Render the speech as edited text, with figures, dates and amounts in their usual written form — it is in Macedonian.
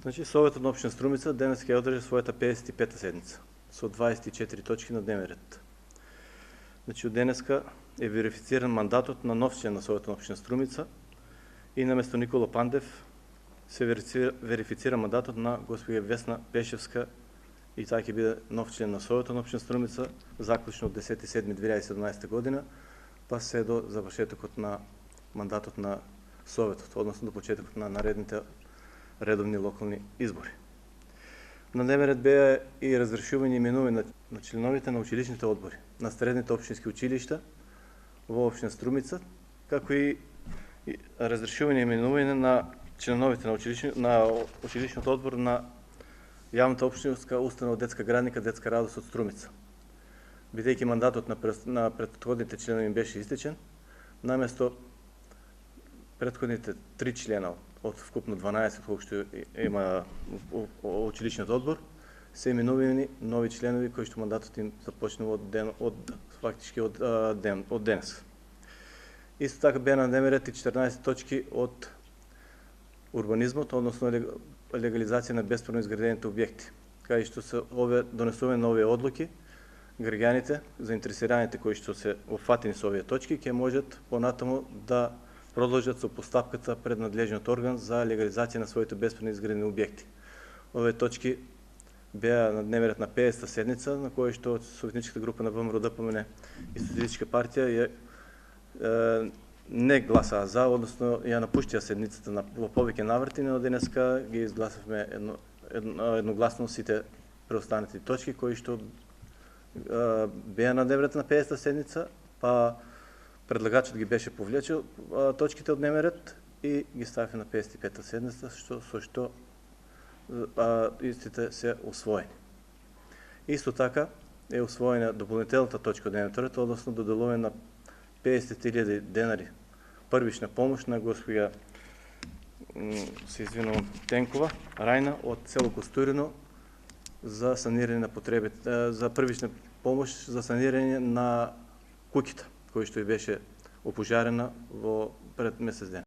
Значи, Советот на општина Струмица денес ќе одржи својата 55-та седница со 24 точки на дневен ред. Значи, од денеска е верифициран мандатот на нов член на Советот на општина Струмица и наместо Никола Пандев се верифицира мандатот на госпоѓа Весна Пешевска и таа ќе биде нов член на Советот на општина Струмица заклучно од 10.7.2017 година, па се до завршетокот на мандатот на Советот, односно до почетокот на наредните редовни локални избори. На дневен ред беа и разрешување и именување на членовите на училишните одбори на средните општински училишта во општина Струмица, како и разрешување и именување на членовите на училишниот одбор на јавната општинска установа детска градинка Детска радост од Струмица. Бидејќи мандатот на претходните членови им беше истечен, наместо претходните 3 члена од вкупно 12 кои што има училишниот одбор, се именувани нови членови кои што мандатот им започнува од денес. Исто така беа на дневен ред и 14 точки од урбанизмот, односно легализација на бесправно изградените објекти, кај што се донесувани на овие одлуки, граѓаните, заинтересираните кои што се опфатени со овие точки, ќе можат понатаму да продолжат со постапката пред надлежниот орган за легализација на своите бесправно изградени објекти. Овие точки беа на дневен ред на 50-та седница, на која што Советничката група на ВМРО-ДПМН и Социјалистичка партија не гласаа за, односно ја напуштија седницата во повеќе наврати, но денеска ги изгласавме едногласно сите преостанати точки кои што беа на дневен ред на 50-та седница, па предлагачот ги беше повлечил точките од дневен ред и ги стави на 55-та седница, со што истите се усвоени. Исто така е усвоена дополнителната точка од дневен ред, односно доделување на 50.000 денари првична помош на госпоѓа Тенкова Рајна од село Костурино за санирање на потребите, за првична помош за санирање на куќата кој што и беше опожарена пред месец ден.